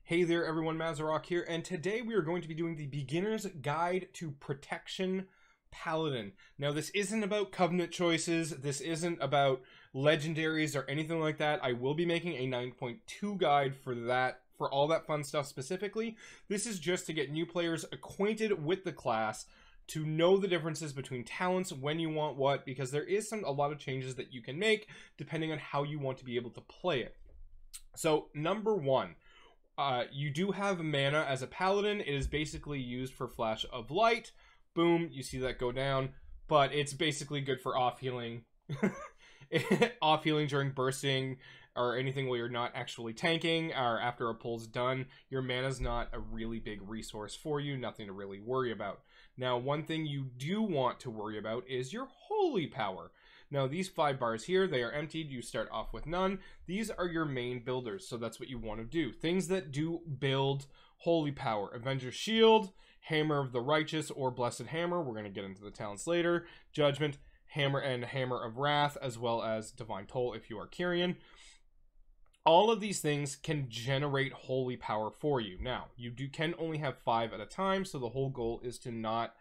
Hey there everyone, Mazarok here, and today we are going to be doing the Beginner's Guide to Protection Paladin. Now this isn't about Covenant choices, this isn't about legendaries or anything like that. I will be making a 9.2 guide for that, for all that fun stuff specifically. This is just to get new players acquainted with the class, to know the differences between talents, when you want what, because there is a lot of changes that you can make depending on how you want to be able to play it. So number one, you do have mana as a paladin. It is basically used for Flash of Light. Boom, you see that go down, but it's basically good for off healing. Off healing during bursting or anything where you're not actually tanking, or after a pull's done. Your mana's not a really big resource for you, nothing to really worry about. Now, one thing you do want to worry about is your holy power. Now, these 5 bars here, they are emptied. You start off with none. These are your main builders, so that's what you want to do. Things that do build holy power. Avenger Shield, Hammer of the Righteous, or Blessed Hammer. We're going to get into the talents later. Judgment, Hammer, and Hammer of Wrath, as well as Divine Toll if you are Kyrian. All of these things can generate holy power for you. Now, you can only have 5 at a time, so the whole goal is to not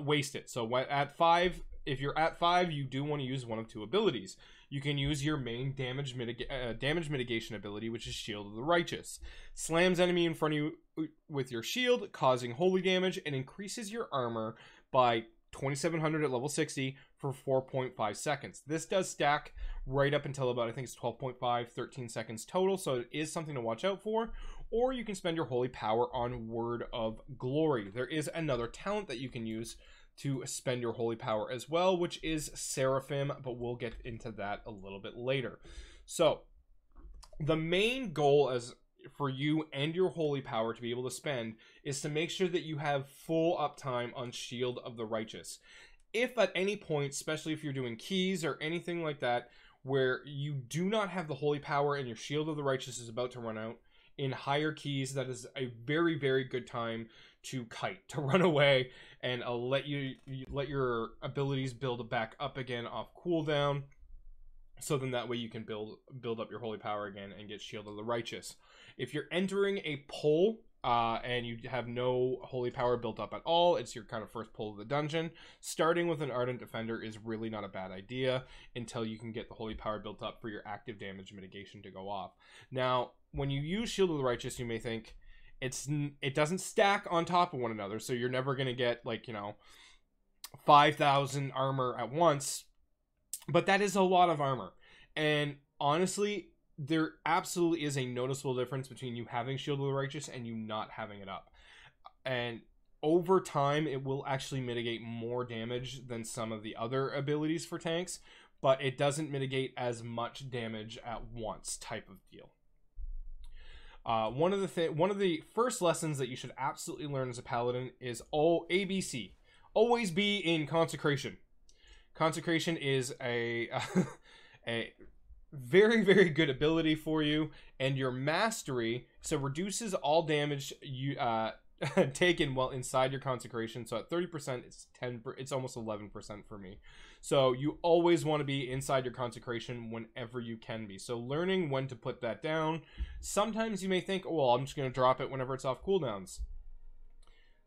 waste it. So at 5, if you're at 5, you do want to use one of 2 abilities. You can use your main damage mitigation ability, which is Shield of the Righteous. Slams enemy in front of you with your shield, causing holy damage, and increases your armor by 2700 at level 60 for 4.5 seconds. This does stack right up until about, I think it's 12.5, 13 seconds total, so it is something to watch out for. Or you can spend your holy power on Word of Glory. There is another talent that you can use to spend your holy power as well, which is Seraphim, but we'll get into that a little bit later. So the main goal for you and your holy power to be able to spend is to make sure that you have full uptime on Shield of the Righteous. If at any point, especially if you're doing keys or anything like that, where you do not have the holy power and your Shield of the Righteous is about to run out, in higher keys, that is a very, very good time to kite, to run away, and let your abilities build back up again off cooldown. So then that way you can build up your holy power again and get Shield of the Righteous. If you're entering a pull and you have no holy power built up at all, it's your kind of first pull of the dungeon, starting with an Ardent Defender is really not a bad idea until you can get the holy power built up for your active damage mitigation to go off. Now, when you use Shield of the Righteous, you may think it doesn't stack on top of one another, so you're never going to get, like, 5,000 armor at once, but that is a lot of armor. And honestly, there absolutely is a noticeable difference between you having Shield of the Righteous and you not having it up. And over time, it will actually mitigate more damage than some of the other abilities for tanks, but it doesn't mitigate as much damage at once type of deal. One of the first lessons that you should absolutely learn as a paladin is ABC. Always be in Consecration. Consecration is a very, very good ability for you, and your mastery, so reduces all damage you taken while inside your Consecration. So at 30%, it's almost 11% for me. So you always want to be inside your Consecration whenever you can be. So learning when to put that down. Sometimes you may think, oh, well, I'm just going to drop it whenever it's off cooldowns.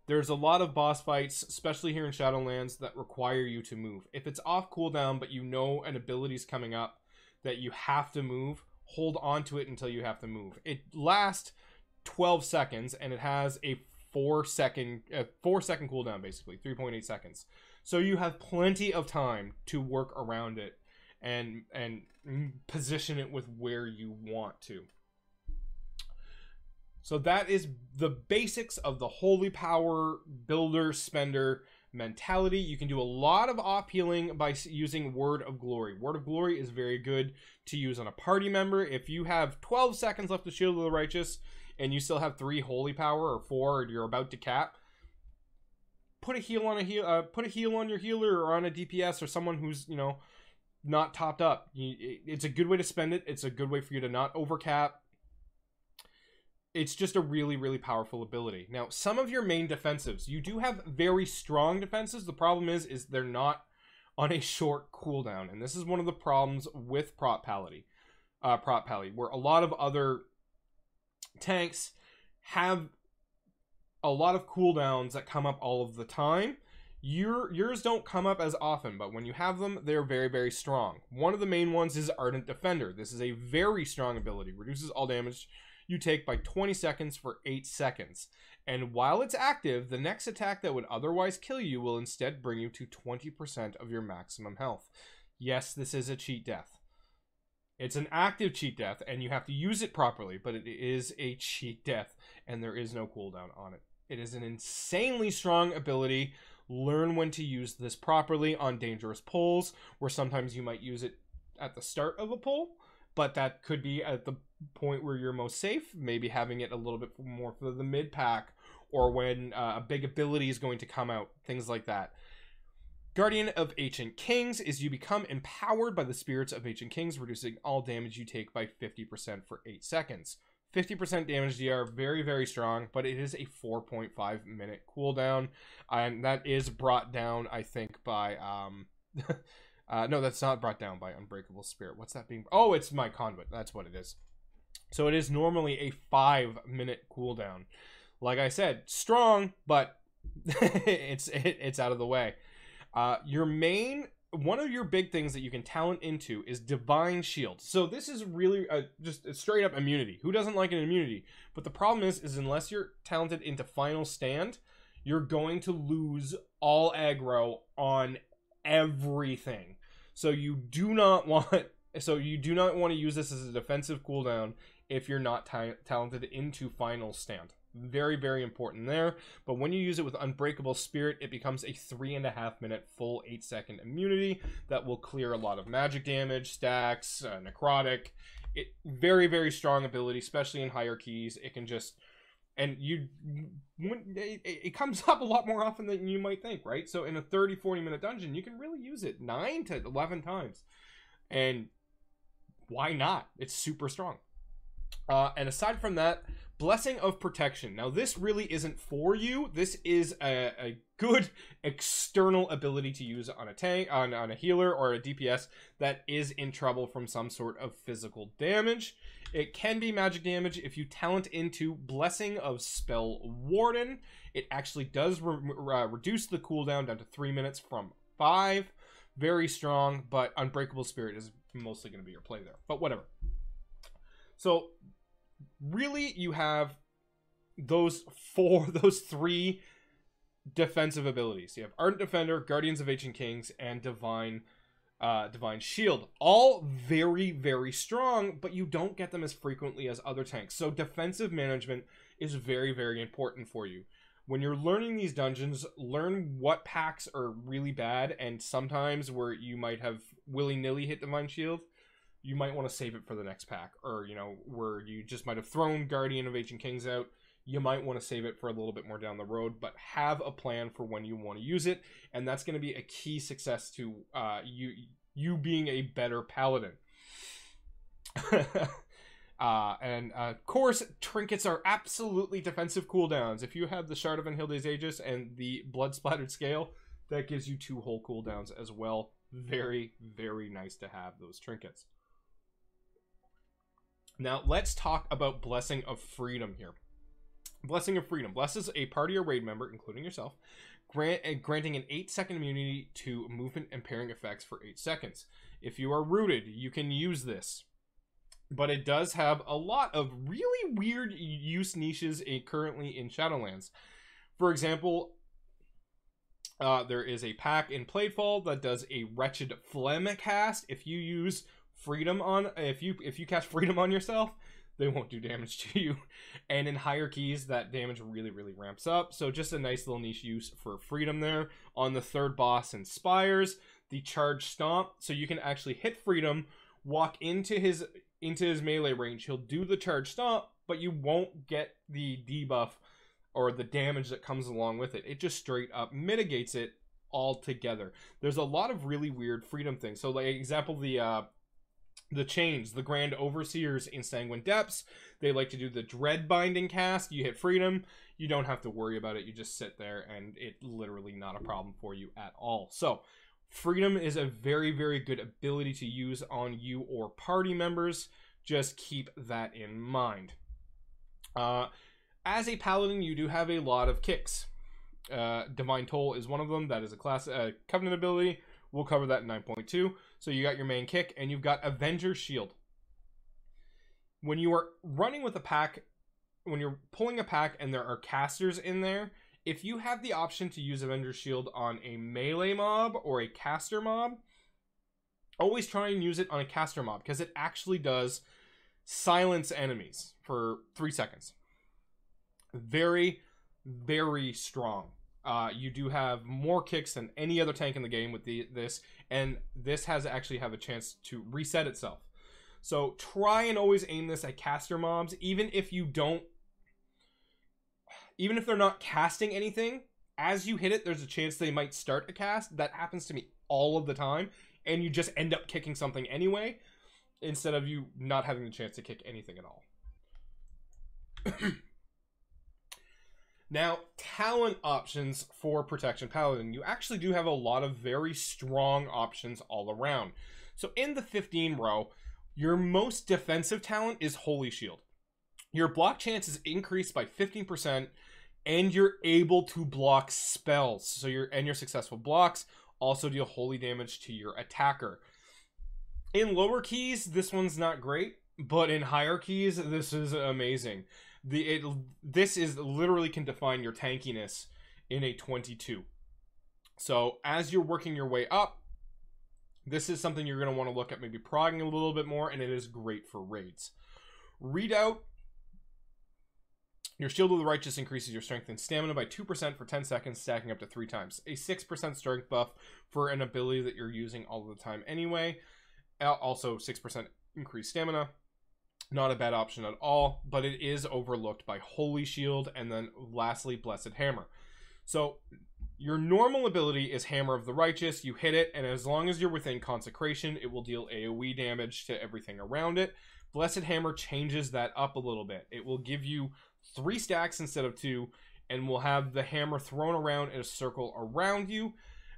There's a lot of boss fights, especially here in Shadowlands, that require you to move. If it's off cooldown, but you know an ability's coming up that you have to move, hold on to it until you have to move. It lasts 12 seconds, and it has a 4-second cooldown, basically 3.8 seconds. So you have plenty of time to work around it and position it with where you want to. So that is the basics of the holy power builder spender mentality. You can do a lot of off healing by using Word of Glory. Word of Glory is very good to use on a party member. If you have 12 seconds left to Shield of the Righteous and you still have 3 holy power or 4, and you're about to cap, put a heal on your healer or on a DPS or someone who's not topped up. It's a good way to spend it. It's a good way for you to not overcap. It's just a really, really powerful ability. Now, some of your main defensives, you do have very strong defenses. The problem is they're not on a short cooldown, and this is one of the problems with Prot Pally, where a lot of other tanks have a lot of cooldowns that come up all of the time. Yours don't come up as often, but when you have them, they're very, very strong. One of the main ones is Ardent Defender. This is a very strong ability. Reduces all damage you take by 20 seconds for 8 seconds. And while it's active, the next attack that would otherwise kill you will instead bring you to 20% of your maximum health. Yes, this is a cheat death. It's an active cheat death, and you have to use it properly, but it is a cheat death, and there is no cooldown on it. It is an insanely strong ability. Learn when to use this properly on dangerous pulls, where sometimes you might use it at the start of a pull, but that could be at the point where you're most safe, maybe having it a little bit more for the mid pack, or when a big ability is going to come out, things like that. Guardian of Ancient Kings is you become empowered by the spirits of Ancient Kings, reducing all damage you take by 50% for 8 seconds. 50% damage DR, very, very strong, but it is a 4.5 minute cooldown, and that is brought down, I think, by, no, that's not brought down by Unbreakable Spirit. What's that being? Oh, it's my Conduit. That's what it is. So it is normally a 5-minute cooldown. Like I said, strong, but it's out of the way. One of your big things that you can talent into is Divine Shield. So this is really just a straight up immunity. Who doesn't like an immunity? But the problem is unless you're talented into Final Stand, you're going to lose all aggro on everything. So you do not want to use this as a defensive cooldown if you're not talented into Final Stand. Very, very important there. But when you use it with Unbreakable Spirit, it becomes a 3.5 minute full 8-second immunity that will clear a lot of magic damage, stacks, necrotic. Very, very strong ability, especially in higher keys. It can just, and it comes up a lot more often than you might think, right? So in a 30-40 minute dungeon, you can really use it 9 to 11 times. And why not? It's super strong. And aside from that, Blessing of Protection. Now, this really isn't for you. This is a good external ability to use on a tank, on a healer or a DPS that is in trouble from some sort of physical damage. It can be magic damage if you talent into Blessing of Spell Warden. It actually does reduce the cooldown down to 3 minutes from 5. Very strong, but Unbreakable Spirit is mostly going to be your play there. But whatever. So really, you have those 3 defensive abilities. You have Ardent Defender, Guardians of Ancient Kings, and Divine Shield. All very, very strong, but you don't get them as frequently as other tanks. So defensive management is very, very important for you. When you're learning these dungeons, learn what packs are really bad, and sometimes where you might have willy-nilly hit Divine Shield, you might want to save it for the next pack, or, you know, where you just might have thrown Guardian of Ancient Kings out, you might want to save it for a little bit more down the road, but have a plan for when you want to use it, and that's going to be a key success to you being a better Paladin. And of course, trinkets are absolutely defensive cooldowns. If you have the Shard of Anhilde's Aegis and the Blood Splattered Scale, that gives you 2 whole cooldowns as well. Very, very nice to have those trinkets. Now, let's talk about Blessing of Freedom here. Blessing of Freedom blesses a party or raid member, including yourself, granting an 8-second immunity to movement and pairing effects for 8 seconds. If you are rooted, you can use this. But it does have a lot of really weird use niches currently in Shadowlands. For example, there is a pack in Plaidfall that does a Wretched Phlegm cast. If you use Freedom on, if you cast Freedom on yourself, they won't do damage to you. And in higher keys, that damage really, really ramps up. So just a nice little niche use for Freedom there. On the 3rd boss in Spires, the Charge Stomp. So you can actually hit Freedom, walk into his melee range. He'll do the Charge Stomp, but you won't get the debuff or the damage that comes along with it. It just straight up mitigates it altogether. There's a lot of really weird Freedom things. So, like example, the chains, the Grand Overseers in Sanguine Depths, they like to do the Dread Binding cast. You hit Freedom, you don't have to worry about it. You just sit there, and it's literally not a problem for you at all. So, Freedom is a very, very good ability to use on you or party members. Just keep that in mind. As a paladin, you do have a lot of kicks. Divine Toll is one of them. That is a class covenant ability. We'll cover that in 9.2. So you got your main kick, and you've got Avenger Shield. When you are running with a pack, when you're pulling a pack and there are casters in there, if you have the option to use Avenger Shield on a melee mob or a caster mob, always try and use it on a caster mob, because it actually does silence enemies for 3 seconds. Very, very strong. You do have more kicks than any other tank in the game with this, and this actually have a chance to reset itself. So try and always aim this at caster mobs, even if they're not casting anything. As you hit it, there's a chance they might start a cast. That happens to me all of the time, and you just end up kicking something anyway, instead of you not having the chance to kick anything at all. Now, talent options for Protection Paladin. You actually do have a lot of very strong options all around. So in the 15 row, your most defensive talent is Holy Shield. Your block chance is increased by 15%, and you're able to block spells. So your successful blocks also deal holy damage to your attacker. In lower keys, this one's not great, but in higher keys, this is amazing. This is literally can define your tankiness in a 22. So as you're working your way up, this is something you're going to want to look at maybe progging a little bit more, and it is great for raids. Readout. Your Shield of the Righteous increases your strength and stamina by 2% for 10 seconds, stacking up to 3 times. A 6% strength buff for an ability that you're using all the time anyway. Also 6% increased stamina. Not a bad option at all, but it is overlooked by Holy Shield, and then lastly, Blessed Hammer. So your normal ability is Hammer of the Righteous. You hit it, and as long as you're within Consecration, it will deal AoE damage to everything around it. Blessed Hammer changes that up a little bit. It will give you 3 stacks instead of 2, and will have the hammer thrown around in a circle around you,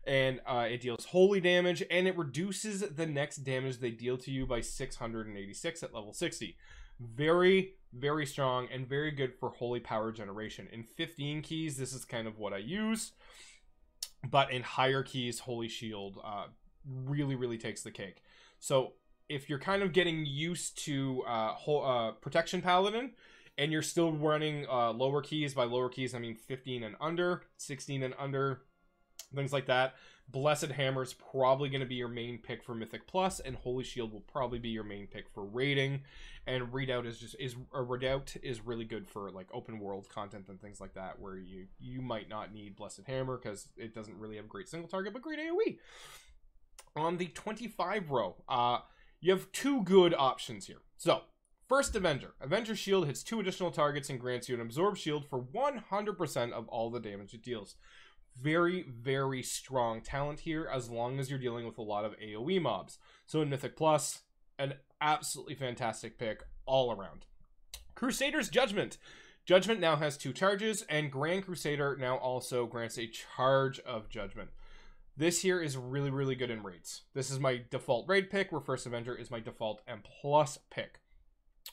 and it deals holy damage, and it reduces the next damage they deal to you by 686 at level 60. Very, very strong and very good for holy power generation. In 15 keys, this is kind of what I use, but in higher keys, Holy Shield really, really takes the cake. So if you're kind of getting used to Protection Paladin, and you're still running lower keys, by lower keys I mean 15 and under, 16 and under, things like that, Blessed Hammer is probably going to be your main pick for Mythic Plus, and Holy Shield will probably be your main pick for raiding. And Redoubt is really good for like open world content and things like that, where you might not need Blessed Hammer because it doesn't really have great single target, but great AoE. On the 25 row, you have 2 good options here. So first, Avenger. Avenger Shield hits 2 additional targets and grants you an Absorb Shield for 100% of all the damage it deals. Very, very strong talent here, as long as you're dealing with a lot of AoE mobs. So in Mythic Plus, an absolutely fantastic pick all around. Crusader's Judgment. Judgment now has 2 charges, and Grand Crusader now also grants a charge of Judgment. This here is really, really good in raids. This is my default raid pick, where First Avenger is my default M+ pick.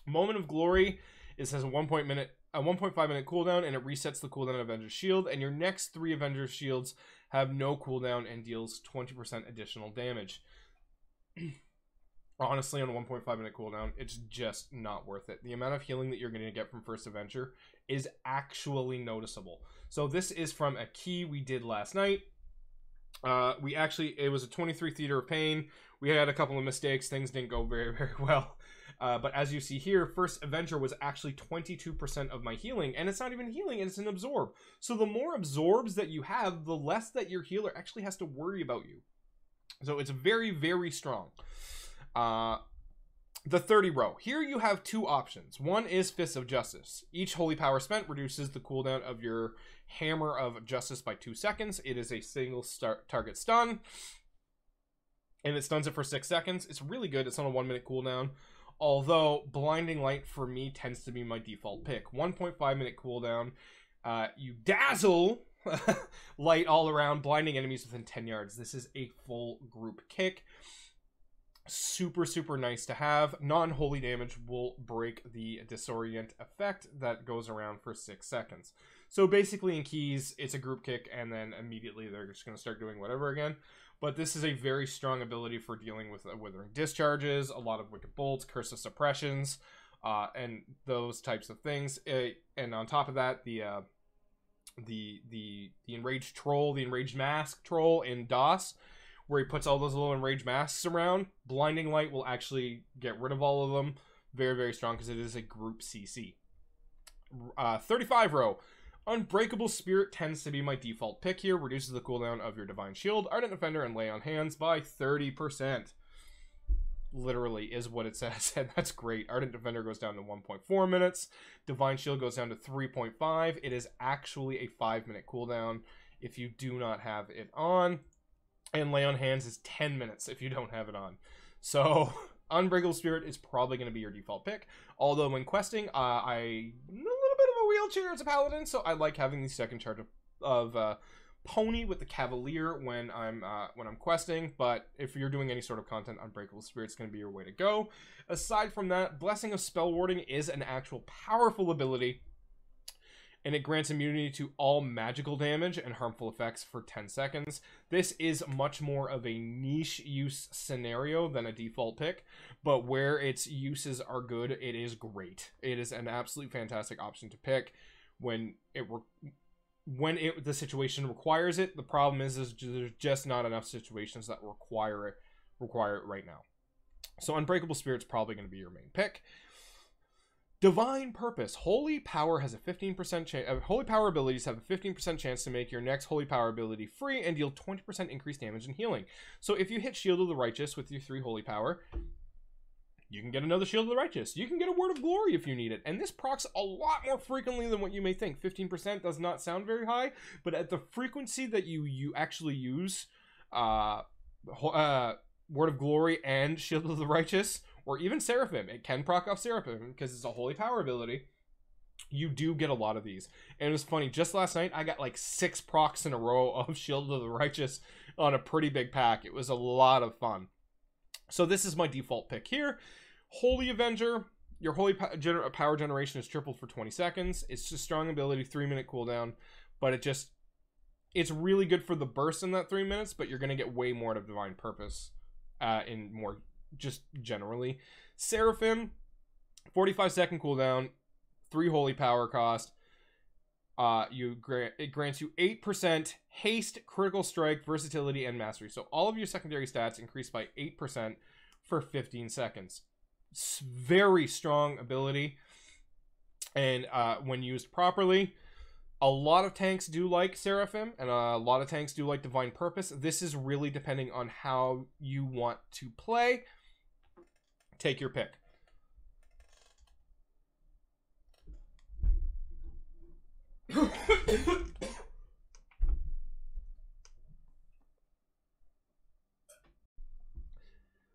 Moment of Glory has a 1.5 minute cooldown, and it resets the cooldown of Avenger Shield, and your next 3 Avenger Shields have no cooldown and deals 20% additional damage. Honestly, on a 1.5 minute cooldown, it's just not worth it. The amount of healing that you're going to get from First Avenger is actually noticeable. So this is from a key we did last night. It was a 23 Theater of Pain. We had a couple of mistakes. Things didn't go very, very well. But as you see here, First Avenger was actually 22% of my healing, and it's not even healing, it's an absorb. So the more absorbs that you have, the less that your healer actually has to worry about you. So it's very, very strong. The 30 row. Here you have 2 options. One is Fist of Justice. Each holy power spent reduces the cooldown of your Hammer of Justice by 2 seconds. It is a single target stun, and it stuns it for 6 seconds. It's really good. It's on a 1 minute cooldown. Although Blinding Light for me tends to be my default pick. 1.5 minute cooldown. You dazzle light all around, blinding enemies within 10 yards. This is a full group kick. Super, super nice to have. Non-holy damage will break the disorient effect that goes around for 6 seconds. So basically in keys, it's a group kick, and then immediately they're just going to start doing whatever again. But this is a very strong ability for dealing with withering discharges, a lot of wicked bolts, curse of suppressions, and those types of things. And on top of that, the enraged troll, the enraged mask troll in DOS, where he puts all those little enraged masks around. Blinding Light will actually get rid of all of them. Very, very strong because it is a group CC. 35 row. Unbreakable Spirit tends to be my default pick here. Reduces the cooldown of your Divine Shield, Ardent Defender, and Lay on Hands by 30%. Literally is what it says, and that's great. Ardent Defender goes down to 1.4 minutes. Divine Shield goes down to 3.5. It is actually a 5-minute cooldown if you do not have it on. And Lay on Hands is 10 minutes if you don't have it on. So, Unbreakable Spirit is probably going to be your default pick. Although, when questing, I'm a little bit of a wheelchair as a Paladin, so I like having the second charge of Pony with the Cavalier when I'm questing. But if you're doing any sort of content, Unbreakable Spirit's going to be your way to go. Aside from that, Blessing of Spell Warding is an actual powerful ability, and it grants immunity to all magical damage and harmful effects for 10 seconds. This is much more of a niche use scenario than a default pick, but where its uses are good, it is great. It is an absolutely fantastic option to pick when the situation requires it. The problem is there's just not enough situations that require it right now. So Unbreakable Spirit's probably going to be your main pick. Divine Purpose. Holy Power has a 15% chance. Holy Power abilities have a 15% chance to make your next Holy Power ability free and deal 20% increased damage and healing. So if you hit Shield of the Righteous with your 3 Holy Power, you can get another Shield of the Righteous. You can get a Word of Glory if you need it. And this procs a lot more frequently than what you may think. 15% does not sound very high, but at the frequency that you actually use Word of Glory and Shield of the Righteous, or even Seraphim, it can proc off Seraphim because it's a Holy Power ability. You do get a lot of these. And it was funny, just last night I got like 6 procs in a row of Shield of the Righteous on a pretty big pack. It was a lot of fun. So this is my default pick here. Holy Avenger. Your Holy Power generation is tripled for 20 seconds. It's just strong ability, 3-minute cooldown, but it's really good for the burst in that 3 minutes, but you're going to get way more out of Divine Purpose in more just generally. Seraphim, 45-second cooldown, 3 Holy Power cost. It grants you 8% haste, critical strike, versatility, and mastery. So all of your secondary stats increase by 8% for 15 seconds. It's very strong ability, and when used properly, a lot of tanks do like Seraphim, and a lot of tanks do like Divine Purpose. This is really depending on how you want to play. Take your pick.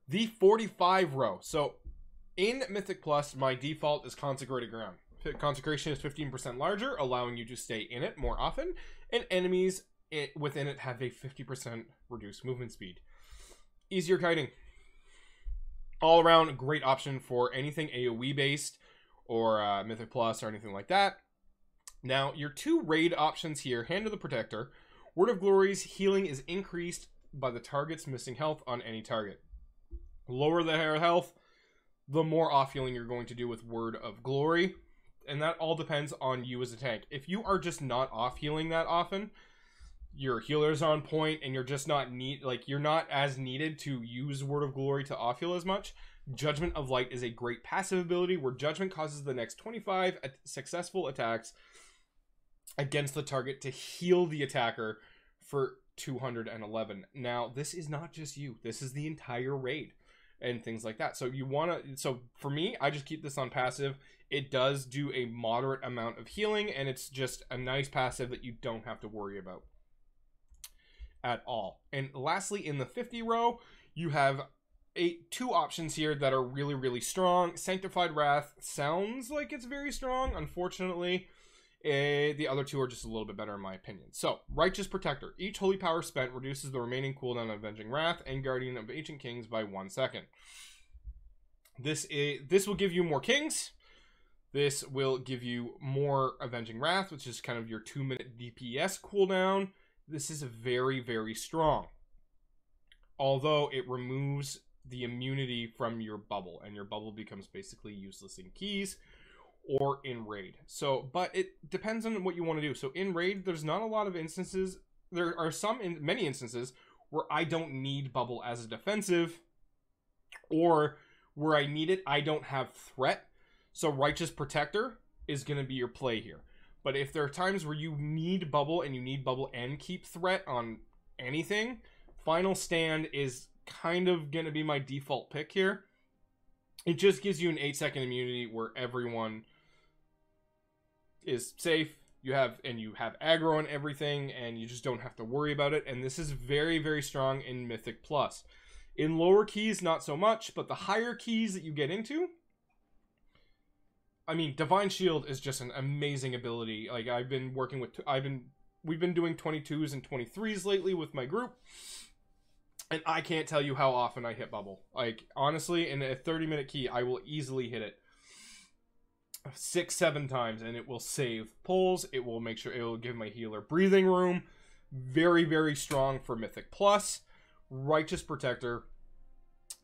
The 45 row. So in Mythic Plus, my default is Consecrated Ground. Consecration is 15% larger, allowing you to stay in it more often, and enemies within it have a 50% reduced movement speed. Easier kiting. All around, a great option for anything AoE based or Mythic Plus or anything like that. Now, your 2 raid options here, Hand of the Protector. Word of Glory's healing is increased by the target's missing health on any target. Lower the health, the more off healing you're going to do with Word of Glory. And that all depends on you as a tank. If you are just not off healing that often, your healer's on point, and you're just not you're not as needed to use Word of Glory to off heal as much, Judgment of Light is a great passive ability where Judgment causes the next 25 successful attacks against the target to heal the attacker for 211. Now, this is not just you. This is the entire raid and things like that. So so for me, I just keep this on passive. It does do a moderate amount of healing, and it's just a nice passive that you don't have to worry about at all. And lastly, in the 50 row, you have 2 options here that are really, really strong. Sanctified Wrath sounds like it's very strong. Unfortunately, The other two are just a little bit better in my opinion. So, Righteous Protector. Each holy power spent reduces the remaining cooldown of Avenging Wrath and Guardian of Ancient Kings by 1 second. This will give you more kings. This will give you more Avenging Wrath, which is kind of your 2-minute DPS cooldown. This is very, very strong. Although it removes the immunity from your bubble, and your bubble becomes basically useless in keys or in raid. So, but it depends on what you want to do. So in raid, there's not a lot of instances. There are many instances where I don't need bubble as a defensive, or where I need it, I don't have threat. So Righteous Protector is going to be your play here. But if there are times where you need bubble and keep threat on anything, Final Stand is kind of going to be my default pick here. It just gives you an 8-second immunity where everyone is safe. You have aggro on everything, and you just don't have to worry about it. And this is very, very strong in Mythic Plus. In lower keys, not so much, but the higher keys that you get into, I mean, Divine Shield is just an amazing ability. Like, we've been doing 22s and 23s lately with my group, and I can't tell you how often I hit bubble. Like, honestly, in a 30-minute key, I will easily hit it 6-7 times, and it will save pulls. It will make sure it will give my healer breathing room. Very, very strong for Mythic Plus. Righteous Protector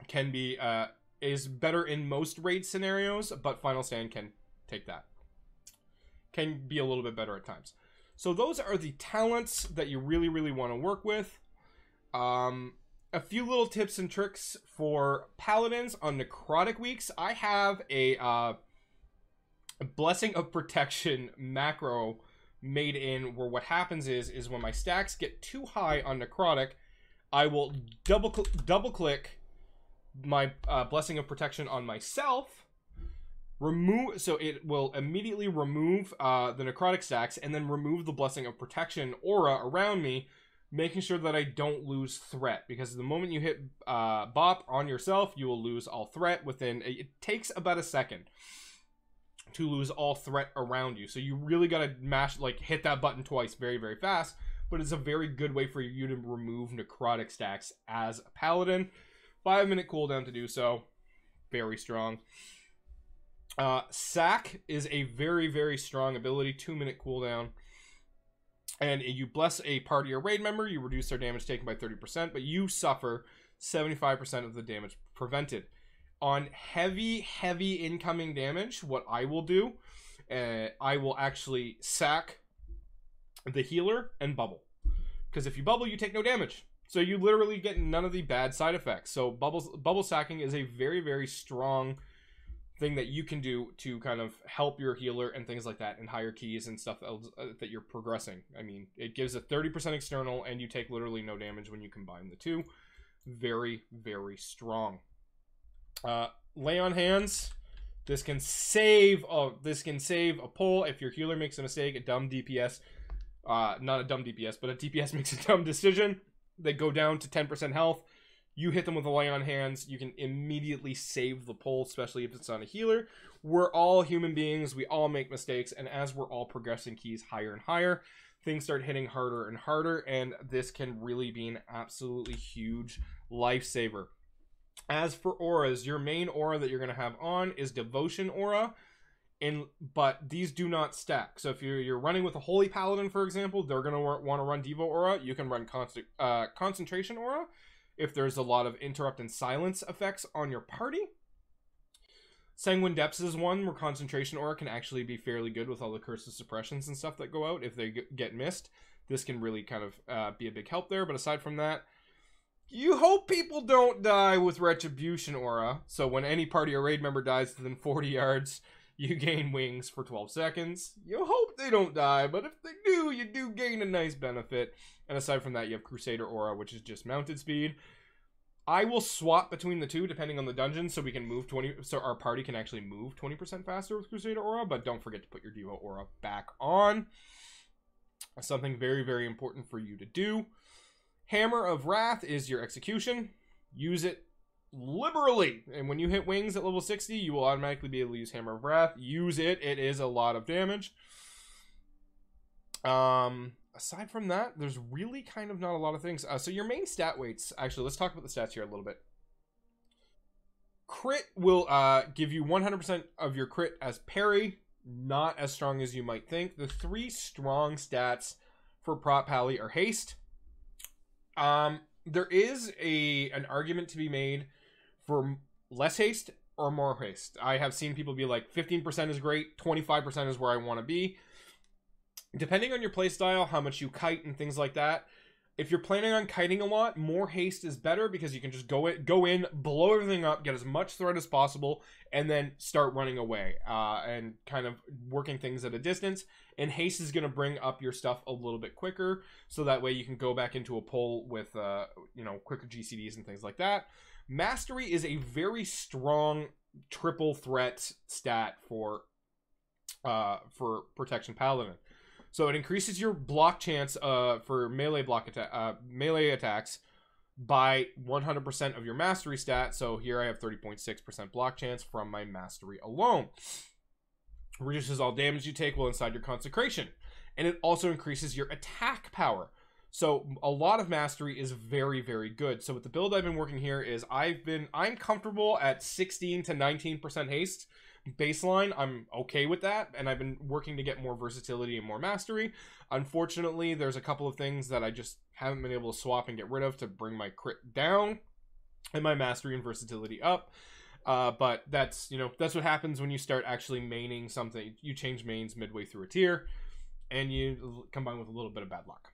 can be is better in most raid scenarios, but Final Stand can take that. Can be a little bit better at times. So those are the talents that you really, really want to work with. A few little tips and tricks for Paladins on Necrotic weeks. I have a Blessing of Protection macro made in where what happens is when my stacks get too high on Necrotic, I will double click my Blessing of Protection on myself, so it will immediately remove the Necrotic stacks, and then remove the Blessing of Protection aura around me, making sure that I don't lose threat, because the moment you hit Bop on yourself, you will lose all threat it takes about a second to lose all threat around you. So you really gotta hit that button twice very, very fast, but it's a very good way for you to remove Necrotic stacks as a Paladin. 5-minute cooldown to do so. Very strong. Sack is a very, very strong ability. 2-minute cooldown. And you bless a party or raid member, you reduce their damage taken by 30%, but you suffer 75% of the damage prevented. On heavy, heavy incoming damage, what I will do, I will actually sack the healer and bubble. Because if you bubble, you take no damage. So you literally get none of the bad side effects. So bubble sacking is a very, very strong thing that you can do to kind of help your healer and things like that in higher keys and stuff that you're progressing. I mean, it gives a 30% external, and you take literally no damage when you combine the two. Very, very strong. Lay on Hands. This can save a pull if your healer makes a mistake, a dumb DPS. Not a dumb DPS, but a DPS makes a dumb decision. They go down to 10% health. You hit them with a Lay on Hands. You can immediately save the pull, especially if it's on a healer. We're all human beings. We all make mistakes. And as we're all progressing keys higher and higher, things start hitting harder and harder. And this can really be an absolutely huge lifesaver. As for auras, your main aura that you're going to have on is Devotion Aura. But these do not stack. So if you're running with a Holy Paladin, for example, they're going to want to run Devo Aura. You can run Concentration Aura if there's a lot of Interrupt and Silence effects on your party. Sanguine Depths is one where Concentration Aura can actually be fairly good with all the Curses, Suppressions, and stuff that go out if they get missed. This can really kind of be a big help there. But aside from that, you hope people don't die with Retribution Aura. So when any party or raid member dies within 40 yards... you gain wings for 12 seconds. You hope they don't die, but if they do, you do gain a nice benefit. And aside from that, you have Crusader Aura, which is just mounted speed. I will swap between the two depending on the dungeon, so we can move 20. So our party can actually move 20% faster with Crusader Aura. But don't forget to put your Devo Aura back on. Something very, very important for you to do. Hammer of Wrath is your execution. Use it liberally, and when you hit wings at level 60, you will automatically be able to use Hammer of Wrath. Use it. It is a lot of damage. Aside from that, there's really kind of not a lot of things. So your main stat weights, actually, let's talk about the stats here a little bit. Crit will give you 100% of your crit as parry, not as strong as you might think. The 3 strong stats for Prot Pally are haste. There is an argument to be made for less haste or more haste. I have seen people be like, 15% is great, 25% is where I want to be. Depending on your playstyle, how much you kite and things like that, if you're planning on kiting a lot, more haste is better because you can just go in, blow everything up, get as much threat as possible, and then start running away and kind of working things at a distance. And haste is going to bring up your stuff a little bit quicker, so that way you can go back into a pull with quicker GCDs and things like that. Mastery is a very strong triple threat stat for Protection Paladin. So it increases your block chance for melee attacks by 100% of your mastery stat. So here I have 30.6% block chance from my mastery alone. Reduces all damage you take while inside your consecration. And it also increases your attack power. So a lot of mastery is very, very good. So with the build I've been working here is I'm comfortable at 16 to 19% haste. Baseline, I'm okay with that, and I've been working to get more versatility and more mastery. Unfortunately, there's a couple of things that I just haven't been able to swap and get rid of to bring my crit down and my mastery and versatility up. But that's what happens when you start actually maining something. You change mains midway through a tier, and you combine with a little bit of bad luck.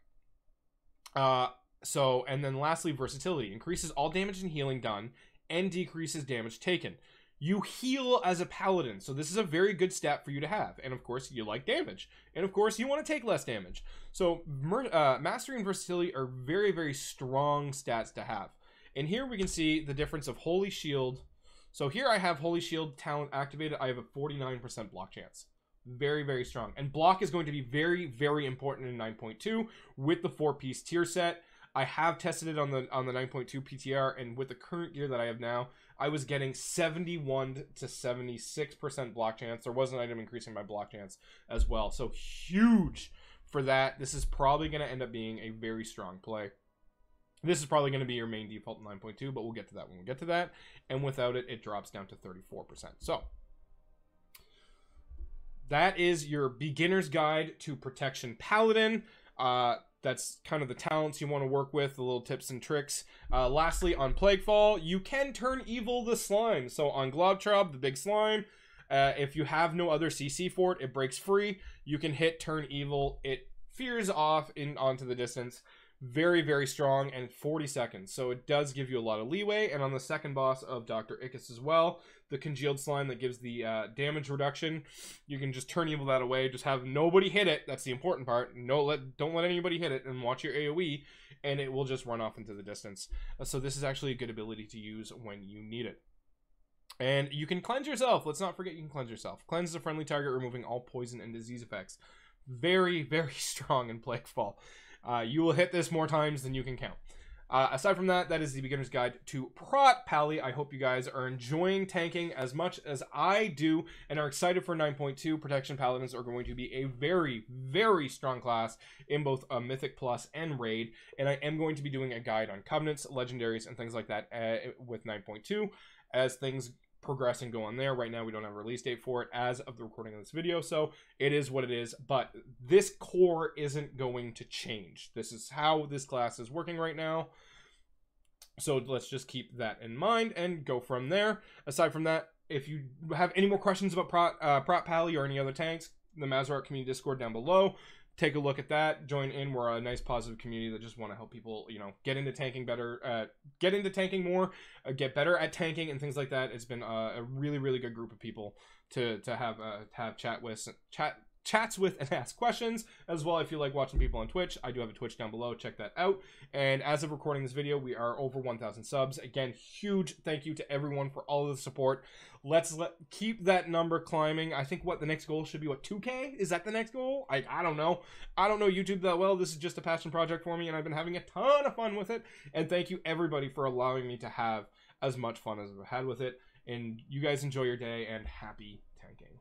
And then lastly, versatility increases all damage and healing done and decreases damage taken. You heal as a paladin, so this is a very good stat for you to have. And of course, you like damage. And of course, you want to take less damage. So mastery and versatility are very, very strong stats to have. And here we can see the difference of Holy Shield. So here I have Holy Shield talent activated. I have a 49% block chance. Very, very strong. And block is going to be very, very important in 9.2 with the 4-piece tier set. I have tested it on the 9.2 PTR, and with the current gear that I have now, I was getting 71 to 76% block chance. There was an item increasing my block chance as well. So huge for that. This is probably going to end up being a very strong play. This is probably going to be your main default in 9.2, but we'll get to that when we get to that. And without it, it drops down to 34%. So that is your beginner's guide to Protection Paladin. That's kind of the talents you want to work with, the little tips and tricks. Lastly, on Plaguefall, you can turn evil the slime. So on Globtrob, the big slime, if you have no other CC for it, it breaks free. You can hit turn evil. It fears off onto the distance. Very, very strong, and 40 seconds. So it does give you a lot of leeway. And on the second boss of Dr. Ickis as well, the congealed slime that gives the damage reduction, you can just turn evil that away. Just have nobody hit it. That's the important part. Don't let anybody hit it, and watch your AoE, and it will just run off into the distance. So this is actually a good ability to use when you need it. And you can cleanse yourself. Let's not forget you can cleanse yourself. Cleanse a friendly target, removing all poison and disease effects. Very, very strong in Plaguefall. You will hit this more times than you can count. Aside from that, that is the beginner's guide to Prot Pally. I hope you guys are enjoying tanking as much as I do and are excited for 9.2. Protection Paladins are going to be a very, very strong class in both Mythic Plus and Raid. And I am going to be doing a guide on Covenants, Legendaries, and things like that with 9.2 as things progress and go on there. Right now we don't have a release date for it as of the recording of this video, so it is what it is. But this core isn't going to change. This is how this class is working right now, so let's just keep that in mind and go from there. Aside from that, if you have any more questions about Prot Pally or any other tanks, the Mazarok community Discord down below, take a look at that. Join in. We're a nice, positive community that just want to help people, get into tanking better, get into tanking more, get better at tanking and things like that. It's been a really, really good group of people to have chats with and ask questions as well. If you like watching people on Twitch, I do have a Twitch down below. Check that out. And as of recording this video, we are over 1,000 subs. Again, huge thank you to everyone for all of the support. Let's keep that number climbing. I think the next goal should be 2K? Is that the next goal? I don't know. I don't know YouTube that well. This is just a passion project for me, and I've been having a ton of fun with it. And thank you everybody for allowing me to have as much fun as I've had with it. And you guys enjoy your day, and happy tanking.